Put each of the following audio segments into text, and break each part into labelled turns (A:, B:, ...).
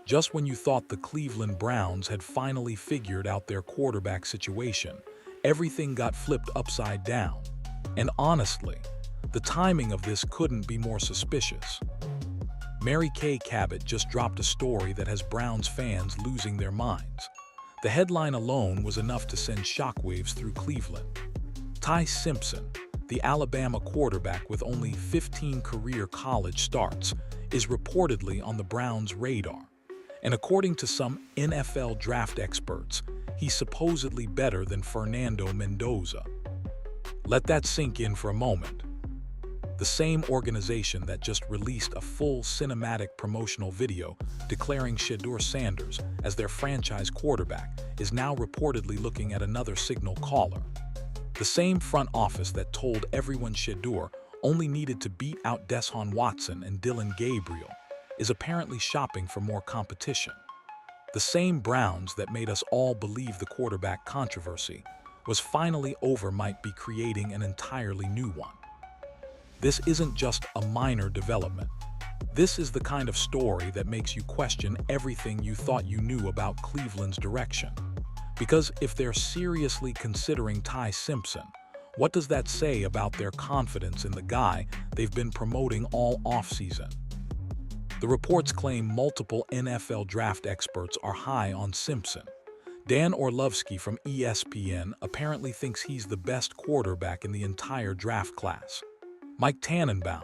A: Just when you thought the Cleveland Browns had finally figured out their quarterback situation, everything got flipped upside down. And honestly, the timing of this couldn't be more suspicious. Mary Kay Cabot just dropped a story that has Browns fans losing their minds. The headline alone was enough to send shockwaves through Cleveland. Ty Simpson, the Alabama quarterback with only 15 career college starts, is reportedly on the Browns' radar. And according to some NFL draft experts, he's supposedly better than Fernando Mendoza. Let that sink in for a moment. The same organization that just released a full cinematic promotional video declaring Shedeur Sanders as their franchise quarterback is now reportedly looking at another signal caller. The same front office that told everyone Shedeur only needed to beat out Deshaun Watson and Dylan Gabriel is apparently shopping for more competition. The same Browns that made us all believe the quarterback controversy was finally over might be creating an entirely new one. This isn't just a minor development. This is the kind of story that makes you question everything you thought you knew about Cleveland's direction. Because if they're seriously considering Ty Simpson, what does that say about their confidence in the guy they've been promoting all offseason? The reports claim multiple NFL draft experts are high on Simpson. Dan Orlovsky from ESPN apparently thinks he's the best quarterback in the entire draft class. Mike Tannenbaum,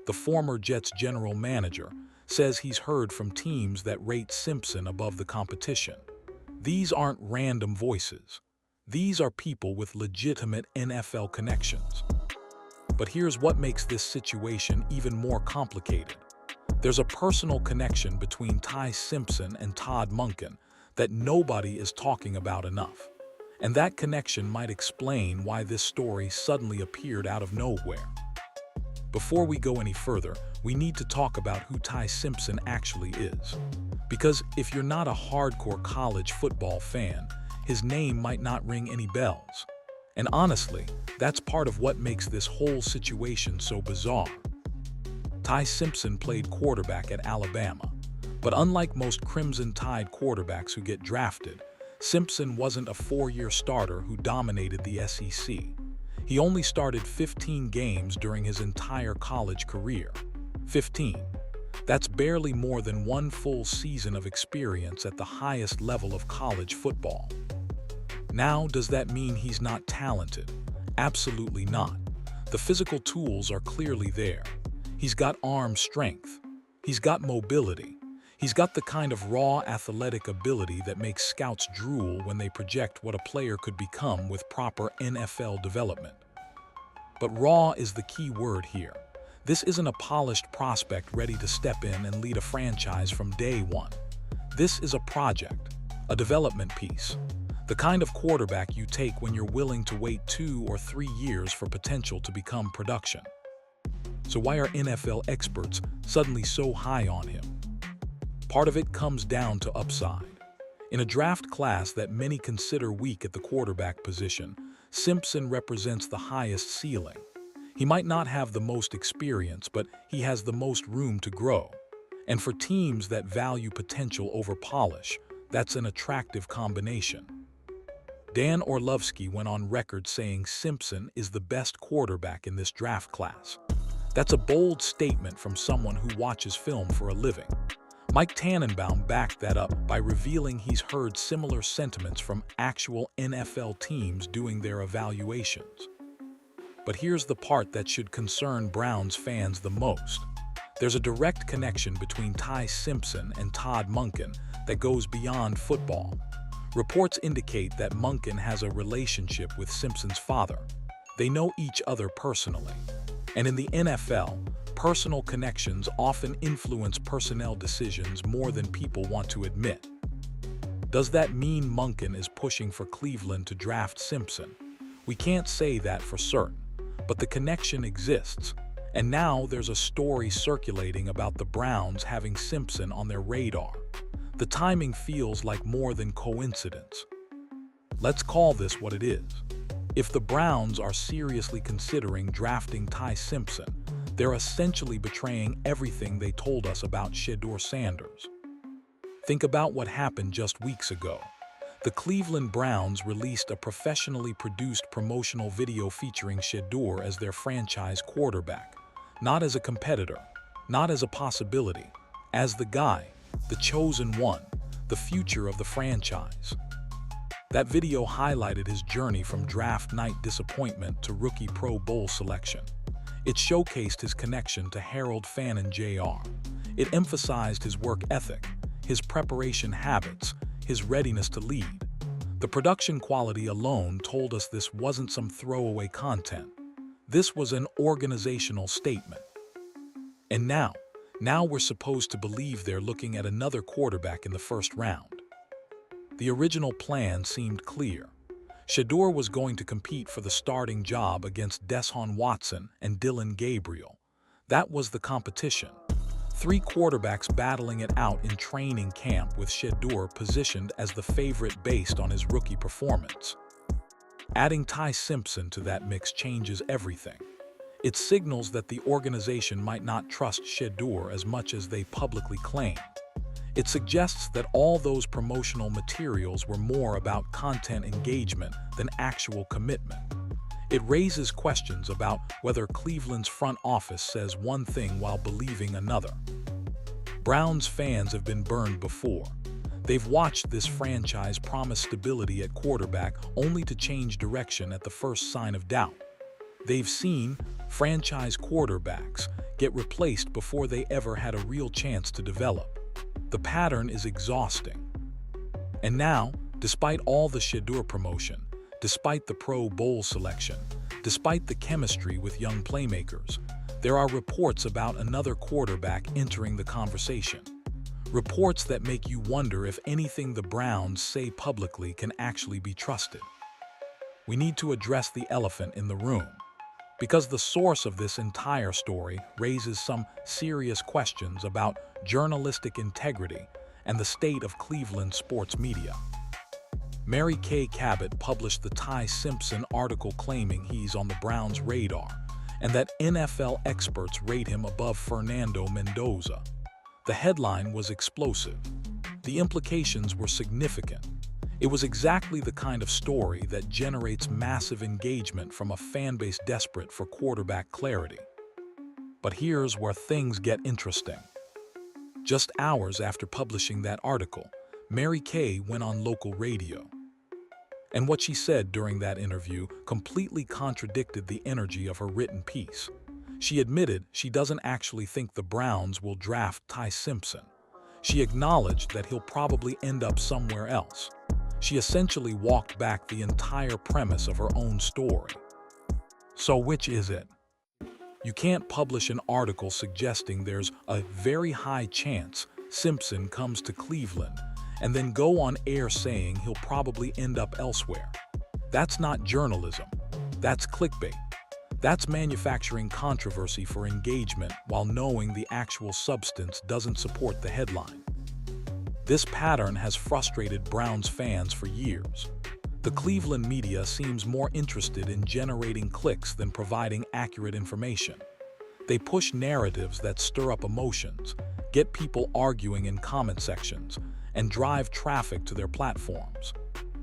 A: the former Jets general manager, says he's heard from teams that rate Simpson above the competition. These aren't random voices. These are people with legitimate NFL connections. But here's what makes this situation even more complicated. There's a personal connection between Ty Simpson and Todd Monken that nobody is talking about enough. And that connection might explain why this story suddenly appeared out of nowhere. Before we go any further, we need to talk about who Ty Simpson actually is. Because if you're not a hardcore college football fan, his name might not ring any bells. And honestly, that's part of what makes this whole situation so bizarre. Ty Simpson played quarterback at Alabama, but unlike most Crimson Tide quarterbacks who get drafted, Simpson wasn't a four-year starter who dominated the SEC. He only started 15 games during his entire college career. 15. That's barely more than one full season of experience at the highest level of college football. Now, does that mean he's not talented? Absolutely not. The physical tools are clearly there. He's got arm strength. He's got mobility. He's got the kind of raw athletic ability that makes scouts drool when they project what a player could become with proper NFL development. But raw is the key word here. This isn't a polished prospect ready to step in and lead a franchise from day one. This is a project, a development piece, the kind of quarterback you take when you're willing to wait 2 or 3 years for potential to become production. So why are NFL experts suddenly so high on him? Part of it comes down to upside. In a draft class that many consider weak at the quarterback position, Simpson represents the highest ceiling. He might not have the most experience, but he has the most room to grow. And for teams that value potential over polish, that's an attractive combination. Dan Orlovsky went on record saying Simpson is the best quarterback in this draft class. That's a bold statement from someone who watches film for a living. Mike Tannenbaum backed that up by revealing he's heard similar sentiments from actual NFL teams doing their evaluations. But here's the part that should concern Browns fans the most. There's a direct connection between Ty Simpson and Todd Monken that goes beyond football. Reports indicate that Monken has a relationship with Simpson's father. They know each other personally. And in the NFL, personal connections often influence personnel decisions more than people want to admit. Does that mean Monken is pushing for Cleveland to draft Simpson? We can't say that for certain, but the connection exists. And now there's a story circulating about the Browns having Simpson on their radar. The timing feels like more than coincidence. Let's call this what it is. If the Browns are seriously considering drafting Ty Simpson, they're essentially betraying everything they told us about Shedeur Sanders. Think about what happened just weeks ago. The Cleveland Browns released a professionally produced promotional video featuring Shedeur as their franchise quarterback, not as a competitor, not as a possibility, as the guy, the chosen one, the future of the franchise. That video highlighted his journey from draft night disappointment to rookie Pro Bowl selection. It showcased his connection to Harold Fannin Jr. It emphasized his work ethic, his preparation habits, his readiness to lead. The production quality alone told us this wasn't some throwaway content. This was an organizational statement. And now we're supposed to believe they're looking at another quarterback in the first round. The original plan seemed clear. Shedeur was going to compete for the starting job against Deshaun Watson and Dillon Gabriel. That was the competition. 3 quarterbacks battling it out in training camp, with Shedeur positioned as the favorite based on his rookie performance. Adding Ty Simpson to that mix changes everything. It signals that the organization might not trust Shedeur as much as they publicly claimed. It suggests that all those promotional materials were more about content engagement than actual commitment. It raises questions about whether Cleveland's front office says one thing while believing another. Browns fans have been burned before. They've watched this franchise promise stability at quarterback only to change direction at the first sign of doubt. They've seen franchise quarterbacks get replaced before they ever had a real chance to develop. The pattern is exhausting. And now, despite all the Shedeur promotion, despite the Pro Bowl selection, despite the chemistry with young playmakers, there are reports about another quarterback entering the conversation. Reports that make you wonder if anything the Browns say publicly can actually be trusted. We need to address the elephant in the room, because the source of this entire story raises some serious questions about journalistic integrity and the state of Cleveland sports media. Mary Kay Cabot published the Ty Simpson article claiming he's on the Browns' radar and that NFL experts rate him above Fernando Mendoza. The headline was explosive. The implications were significant. It was exactly the kind of story that generates massive engagement from a fan base desperate for quarterback clarity. But here's where things get interesting. Just hours after publishing that article, Mary Kay went on local radio. And what she said during that interview completely contradicted the energy of her written piece. She admitted she doesn't actually think the Browns will draft Ty Simpson. She acknowledged that he'll probably end up somewhere else. She essentially walked back the entire premise of her own story. So which is it? You can't publish an article suggesting there's a very high chance Simpson comes to Cleveland and then go on air saying he'll probably end up elsewhere. That's not journalism. That's clickbait. That's manufacturing controversy for engagement while knowing the actual substance doesn't support the headline. This pattern has frustrated Browns fans for years. The Cleveland media seems more interested in generating clicks than providing accurate information. They push narratives that stir up emotions, get people arguing in comment sections, and drive traffic to their platforms.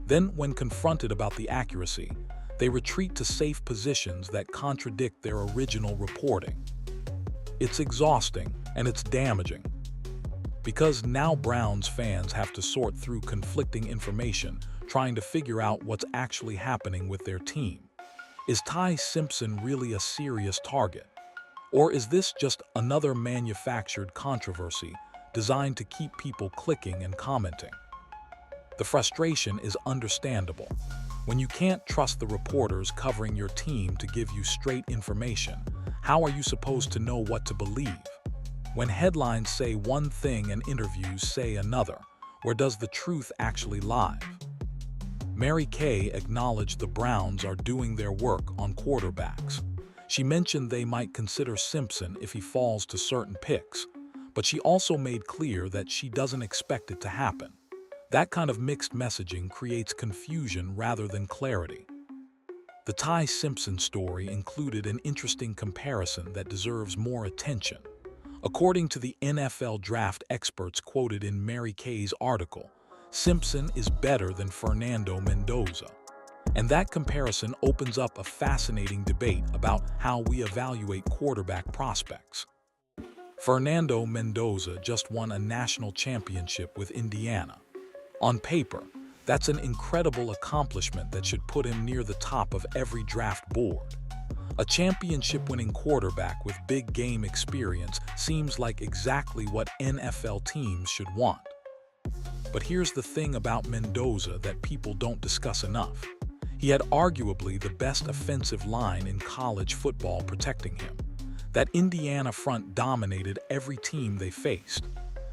A: Then, when confronted about the accuracy, they retreat to safe positions that contradict their original reporting. It's exhausting and it's damaging. Because now Browns fans have to sort through conflicting information, trying to figure out what's actually happening with their team. Is Ty Simpson really a serious target? Or is this just another manufactured controversy designed to keep people clicking and commenting? The frustration is understandable. When you can't trust the reporters covering your team to give you straight information, how are you supposed to know what to believe? When headlines say one thing and interviews say another, where does the truth actually lie? Mary Kay acknowledged the Browns are doing their work on quarterbacks. She mentioned they might consider Simpson if he falls to certain picks, but she also made clear that she doesn't expect it to happen. That kind of mixed messaging creates confusion rather than clarity. The Ty Simpson story included an interesting comparison that deserves more attention. According to the NFL draft experts quoted in Mary Kay's article, Simpson is better than Fernando Mendoza. And that comparison opens up a fascinating debate about how we evaluate quarterback prospects. Fernando Mendoza just won a national championship with Indiana. On paper, that's an incredible accomplishment that should put him near the top of every draft board. A championship-winning quarterback with big game experience seems like exactly what NFL teams should want. But here's the thing about Mendoza that people don't discuss enough. He had arguably the best offensive line in college football protecting him. That Indiana front dominated every team they faced.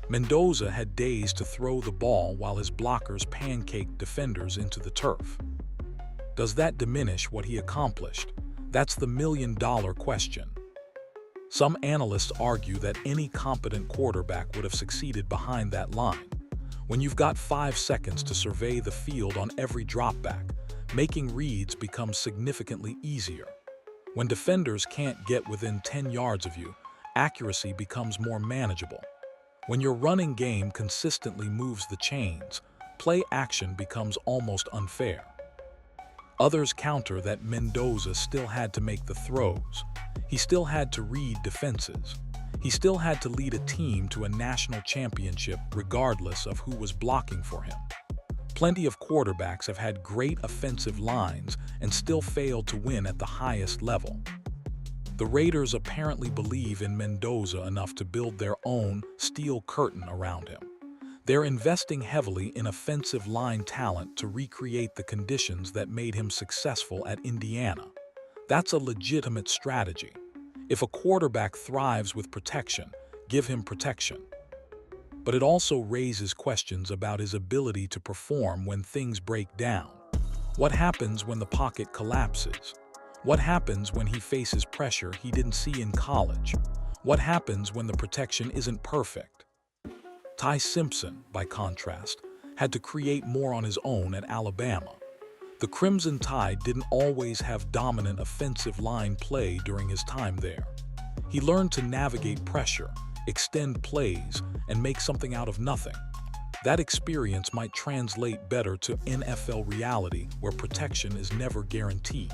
A: Mendoza had days to throw the ball while his blockers pancaked defenders into the turf. Does that diminish what he accomplished? That's the million-dollar question. Some analysts argue that any competent quarterback would have succeeded behind that line. When you've got 5 seconds to survey the field on every dropback, making reads becomes significantly easier. When defenders can't get within 10 yards of you, accuracy becomes more manageable. When your running game consistently moves the chains, play action becomes almost unfair. Others counter that Mendoza still had to make the throws. He still had to read defenses. He still had to lead a team to a national championship regardless of who was blocking for him. Plenty of quarterbacks have had great offensive lines and still failed to win at the highest level. The Raiders apparently believe in Mendoza enough to build their own steel curtain around him. They're investing heavily in offensive line talent to recreate the conditions that made him successful at Indiana. That's a legitimate strategy. If a quarterback thrives with protection, give him protection. But it also raises questions about his ability to perform when things break down. What happens when the pocket collapses? What happens when he faces pressure he didn't see in college? What happens when the protection isn't perfect? Ty Simpson, by contrast, had to create more on his own at Alabama. The Crimson Tide didn't always have dominant offensive line play during his time there. He learned to navigate pressure, extend plays, and make something out of nothing. That experience might translate better to NFL reality where protection is never guaranteed.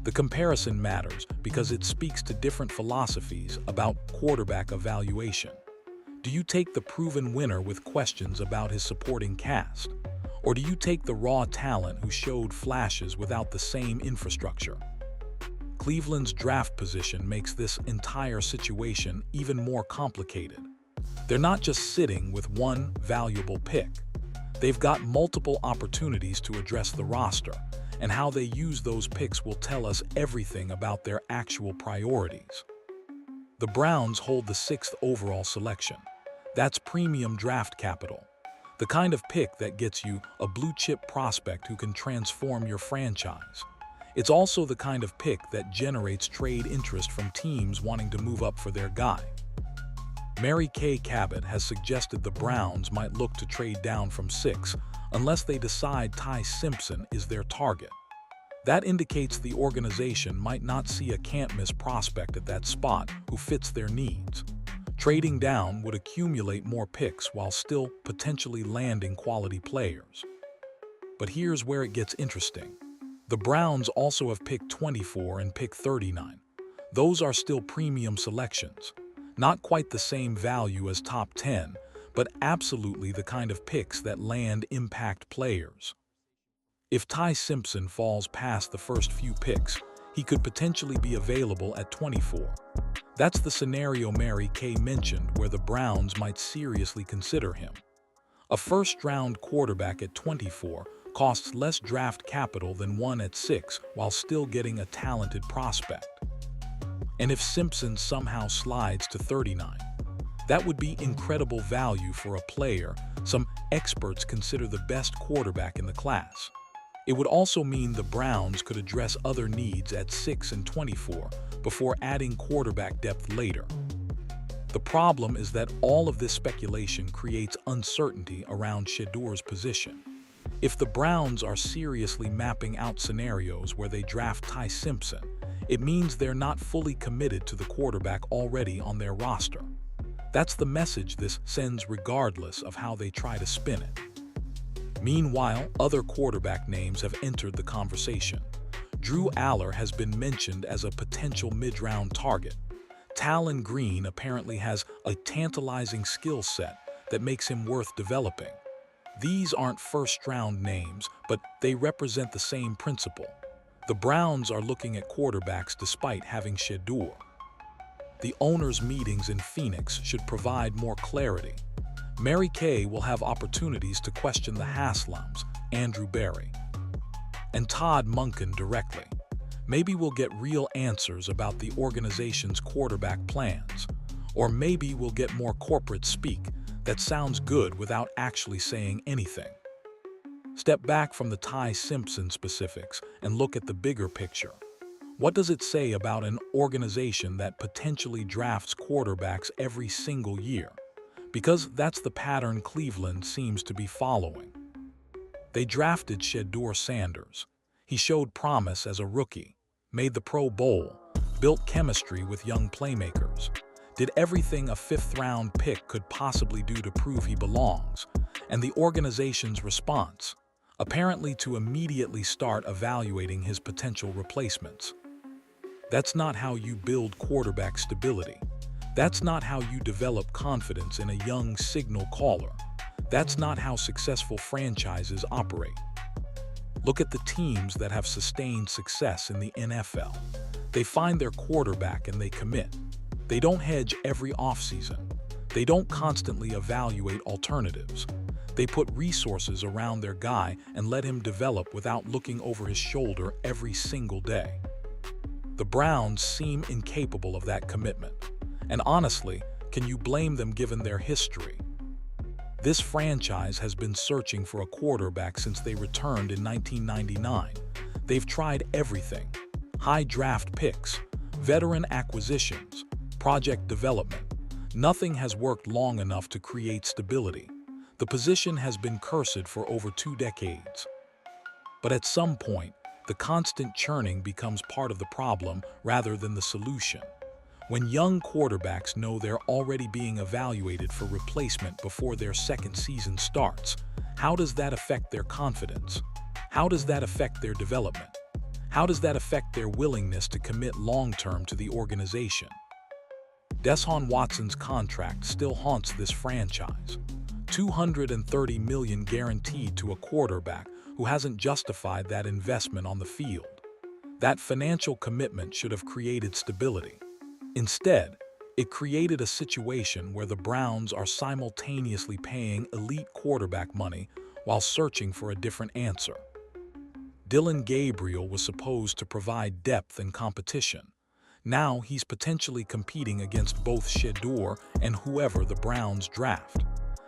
A: The comparison matters because it speaks to different philosophies about quarterback evaluation. Do you take the proven winner with questions about his supporting cast? Or do you take the raw talent who showed flashes without the same infrastructure? Cleveland's draft position makes this entire situation even more complicated. They're not just sitting with one valuable pick. They've got multiple opportunities to address the roster, and how they use those picks will tell us everything about their actual priorities. The Browns hold the 6th overall selection. That's premium draft capital, the kind of pick that gets you a blue-chip prospect who can transform your franchise. It's also the kind of pick that generates trade interest from teams wanting to move up for their guy. Mary Kay Cabot has suggested the Browns might look to trade down from 6 unless they decide Ty Simpson is their target. That indicates the organization might not see a can't-miss prospect at that spot who fits their needs. Trading down would accumulate more picks while still potentially landing quality players. But here's where it gets interesting. The Browns also have pick 24 and pick 39. Those are still premium selections. Not quite the same value as top 10, but absolutely the kind of picks that land impact players. If Ty Simpson falls past the first few picks, he could potentially be available at 24. That's the scenario Mary Kay mentioned where the Browns might seriously consider him. A first-round quarterback at 24 costs less draft capital than one at 6 while still getting a talented prospect. And if Simpson somehow slides to 39, that would be incredible value for a player some experts consider the best quarterback in the class. It would also mean the Browns could address other needs at 6 and 24 before adding quarterback depth later. The problem is that all of this speculation creates uncertainty around Shedeur's position. If the Browns are seriously mapping out scenarios where they draft Ty Simpson, it means they're not fully committed to the quarterback already on their roster. That's the message this sends regardless of how they try to spin it. Meanwhile, other quarterback names have entered the conversation. Drew Aller has been mentioned as a potential mid-round target. Talon Green apparently has a tantalizing skill set that makes him worth developing. These aren't first-round names, but they represent the same principle. The Browns are looking at quarterbacks despite having Shedeur. The owners' meetings in Phoenix should provide more clarity. Mary Kay will have opportunities to question the Haslams, Andrew Berry, and Todd Monken directly. Maybe we'll get real answers about the organization's quarterback plans. Or maybe we'll get more corporate speak that sounds good without actually saying anything. Step back from the Ty Simpson specifics and look at the bigger picture. What does it say about an organization that potentially drafts quarterbacks every single year? Because that's the pattern Cleveland seems to be following. They drafted Shedeur Sanders. He showed promise as a rookie, made the Pro Bowl, built chemistry with young playmakers, did everything a fifth-round pick could possibly do to prove he belongs, and the organization's response, apparently to immediately start evaluating his potential replacements. That's not how you build quarterback stability. That's not how you develop confidence in a young signal caller. That's not how successful franchises operate. Look at the teams that have sustained success in the NFL. They find their quarterback and they commit. They don't hedge every offseason. They don't constantly evaluate alternatives. They put resources around their guy and let him develop without looking over his shoulder every single day. The Browns seem incapable of that commitment. And honestly, can you blame them given their history? This franchise has been searching for a quarterback since they returned in 1999. They've tried everything: high draft picks, veteran acquisitions, project development. Nothing has worked long enough to create stability. The position has been cursed for over 2 decades. But at some point, the constant churning becomes part of the problem rather than the solution. When young quarterbacks know they're already being evaluated for replacement before their second season starts, how does that affect their confidence? How does that affect their development? How does that affect their willingness to commit long-term to the organization? Deshaun Watson's contract still haunts this franchise. $230 million guaranteed to a quarterback who hasn't justified that investment on the field. That financial commitment should have created stability. Instead, it created a situation where the Browns are simultaneously paying elite quarterback money while searching for a different answer. Dillon Gabriel was supposed to provide depth and competition. Now he's potentially competing against both Shedeur and whoever the Browns draft.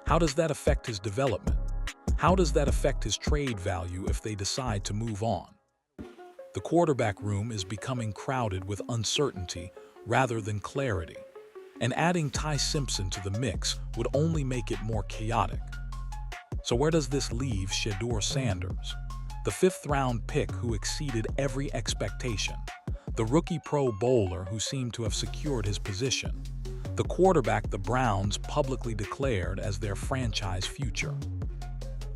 A: How does that affect his development? How does that affect his trade value if they decide to move on? The quarterback room is becoming crowded with uncertainty rather than clarity, and adding Ty Simpson to the mix would only make it more chaotic. So where does this leave Shedeur Sanders, the fifth-round pick who exceeded every expectation, the rookie Pro Bowler who seemed to have secured his position, the quarterback the Browns publicly declared as their franchise future?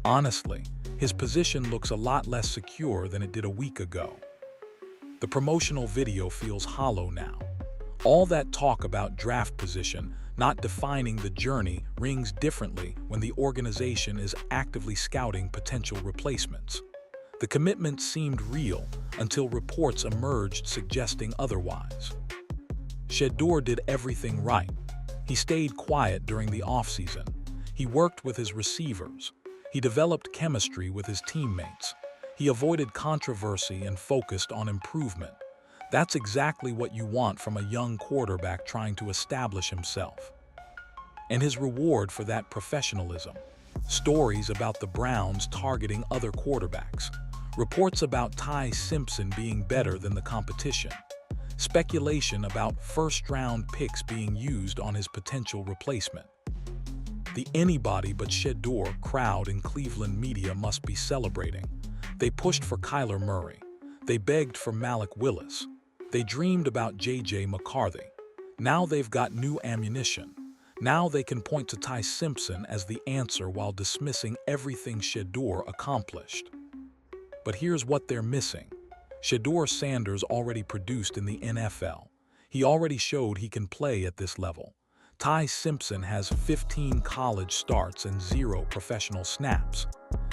A: Honestly, his position looks a lot less secure than it did a week ago. The promotional video feels hollow now. All that talk about draft position not defining the journey rings differently when the organization is actively scouting potential replacements. The commitment seemed real until reports emerged suggesting otherwise. Shedeur did everything right. He stayed quiet during the offseason. He worked with his receivers. He developed chemistry with his teammates. He avoided controversy and focused on improvement. That's exactly what you want from a young quarterback trying to establish himself. And his reward for that professionalism: stories about the Browns targeting other quarterbacks, reports about Ty Simpson being better than the competition, speculation about first-round picks being used on his potential replacement. The anybody but Shedeur crowd in Cleveland media must be celebrating. They pushed for Kyler Murray. They begged for Malik Willis. They dreamed about J.J. McCarthy. Now they've got new ammunition. Now they can point to Ty Simpson as the answer while dismissing everything Shedeur accomplished. But here's what they're missing. Shedeur Sanders already produced in the NFL. He already showed he can play at this level. Ty Simpson has 15 college starts and 0 professional snaps.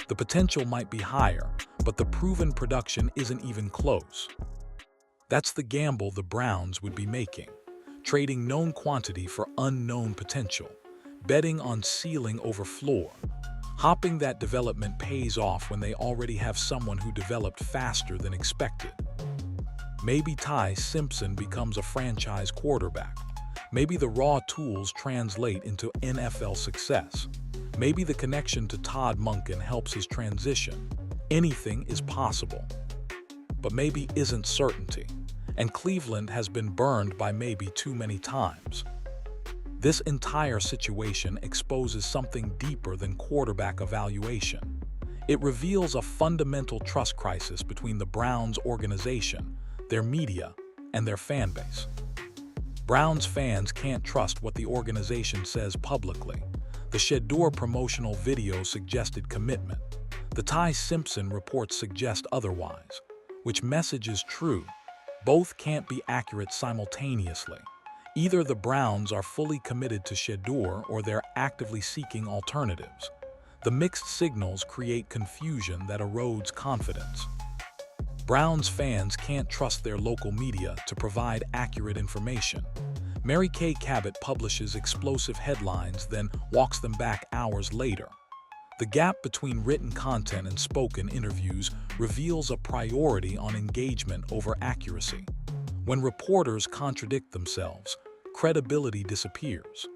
A: The potential might be higher, but the proven production isn't even close. That's the gamble the Browns would be making, trading known quantity for unknown potential, betting on ceiling over floor. Hoping that development pays off when they already have someone who developed faster than expected. Maybe Ty Simpson becomes a franchise quarterback. Maybe the raw tools translate into NFL success. Maybe the connection to Todd Monken helps his transition. Anything is possible. But maybe isn't certainty, and Cleveland has been burned by maybe too many times. This entire situation exposes something deeper than quarterback evaluation. It reveals a fundamental trust crisis between the Browns organization, their media, and their fan base. Browns fans can't trust what the organization says publicly. The Shedeur promotional video suggested commitment. The Ty Simpson reports suggest otherwise. Which message is true? Both can't be accurate simultaneously. Either the Browns are fully committed to Shedeur or they're actively seeking alternatives. The mixed signals create confusion that erodes confidence. Browns fans can't trust their local media to provide accurate information. Mary Kay Cabot publishes explosive headlines, then walks them back hours later. The gap between written content and spoken interviews reveals a priority on engagement over accuracy. When reporters contradict themselves, credibility disappears.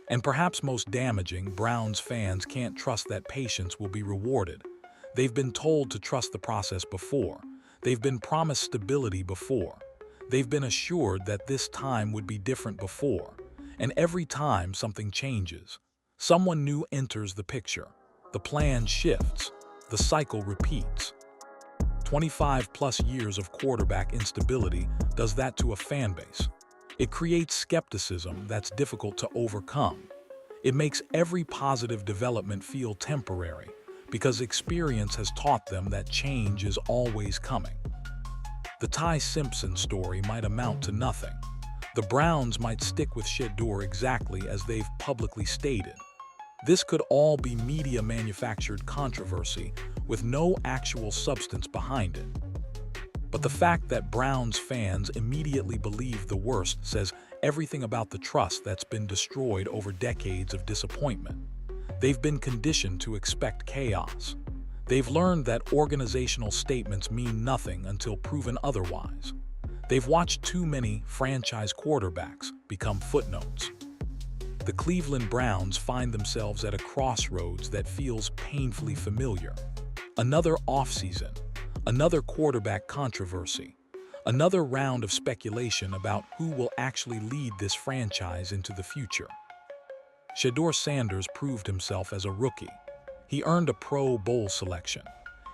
A: And perhaps most damaging, Browns fans can't trust that patience will be rewarded. They've been told to trust the process before. They've been promised stability before. They've been assured that this time would be different before. And every time something changes, someone new enters the picture. The plan shifts. The cycle repeats. 25+ years of quarterback instability does that to a fan base. It creates skepticism that's difficult to overcome. It makes every positive development feel temporary, because experience has taught them that change is always coming. The Ty Simpson story might amount to nothing. The Browns might stick with Shedeur exactly as they've publicly stated. This could all be media-manufactured controversy with no actual substance behind it. But the fact that Browns fans immediately believe the worst says everything about the trust that's been destroyed over decades of disappointment. They've been conditioned to expect chaos. They've learned that organizational statements mean nothing until proven otherwise. They've watched too many franchise quarterbacks become footnotes. The Cleveland Browns find themselves at a crossroads that feels painfully familiar. Another offseason, another quarterback controversy, another round of speculation about who will actually lead this franchise into the future. Shedeur Sanders proved himself as a rookie. He earned a Pro Bowl selection.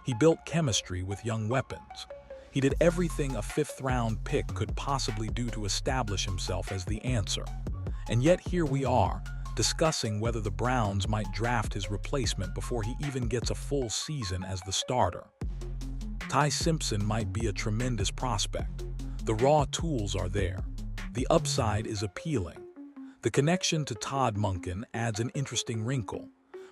A: He built chemistry with young weapons. He did everything a fifth-round pick could possibly do to establish himself as the answer. And yet here we are, discussing whether the Browns might draft his replacement before he even gets a full season as the starter. Ty Simpson might be a tremendous prospect. The raw tools are there. The upside is appealing. The connection to Todd Monken adds an interesting wrinkle,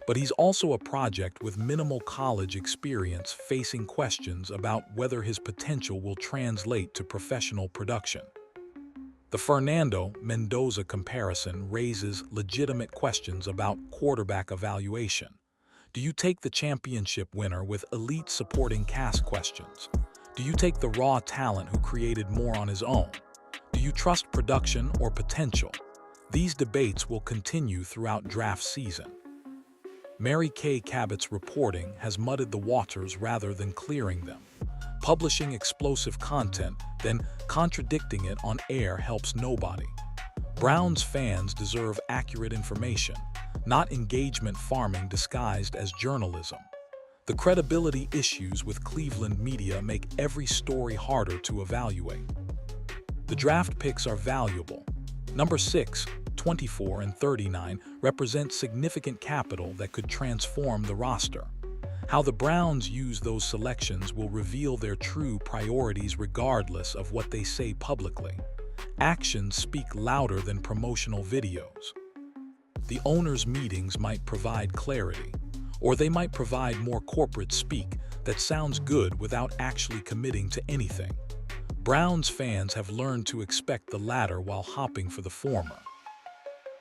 A: but he's also a project with minimal college experience facing questions about whether his potential will translate to professional production. The Fernando Mendoza comparison raises legitimate questions about quarterback evaluation. Do you take the championship winner with elite supporting cast questions? Do you take the raw talent who created more on his own? Do you trust production or potential? These debates will continue throughout draft season. Mary Kay Cabot's reporting has muddied the waters rather than clearing them. Publishing explosive content, then contradicting it on air helps nobody. Browns fans deserve accurate information, not engagement farming disguised as journalism. The credibility issues with Cleveland media make every story harder to evaluate. The draft picks are valuable. Number 6, 24 and 39 represent significant capital that could transform the roster. How the Browns use those selections will reveal their true priorities regardless of what they say publicly. Actions speak louder than promotional videos. The owners' meetings might provide clarity, or they might provide more corporate speak that sounds good without actually committing to anything. Browns fans have learned to expect the latter while hopping for the former.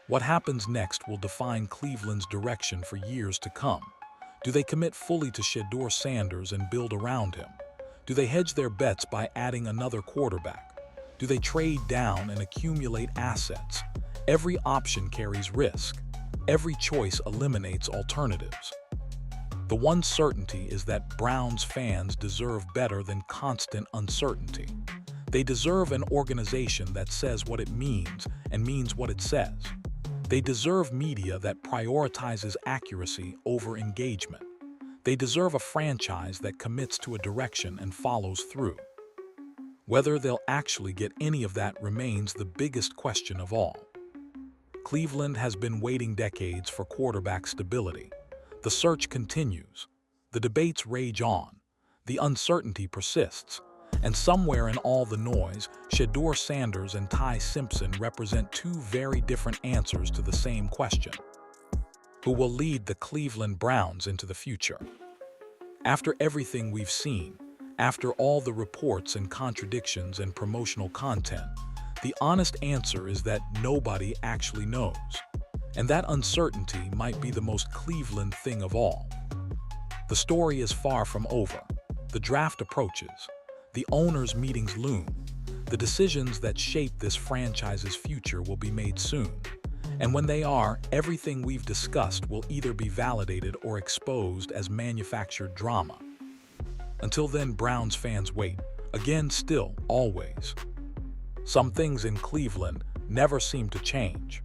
A: What happens next will define Cleveland's direction for years to come. Do they commit fully to Shedeur Sanders and build around him? Do they hedge their bets by adding another quarterback? Do they trade down and accumulate assets? Every option carries risk. Every choice eliminates alternatives. The one certainty is that Browns fans deserve better than constant uncertainty. They deserve an organization that says what it means and means what it says. They deserve media that prioritizes accuracy over engagement. They deserve a franchise that commits to a direction and follows through. Whether they'll actually get any of that remains the biggest question of all. Cleveland has been waiting decades for quarterback stability. The search continues. The debates rage on. The uncertainty persists. And somewhere in all the noise, Shedeur Sanders and Ty Simpson represent two very different answers to the same question. Who will lead the Cleveland Browns into the future? After everything we've seen, after all the reports and contradictions and promotional content, the honest answer is that nobody actually knows. And that uncertainty might be the most Cleveland thing of all. The story is far from over. The draft approaches. The owners' meetings loom. The decisions that shape this franchise's future will be made soon. And when they are, everything we've discussed will either be validated or exposed as manufactured drama. Until then, Browns fans wait. Again, still, always. Some things in Cleveland never seem to change.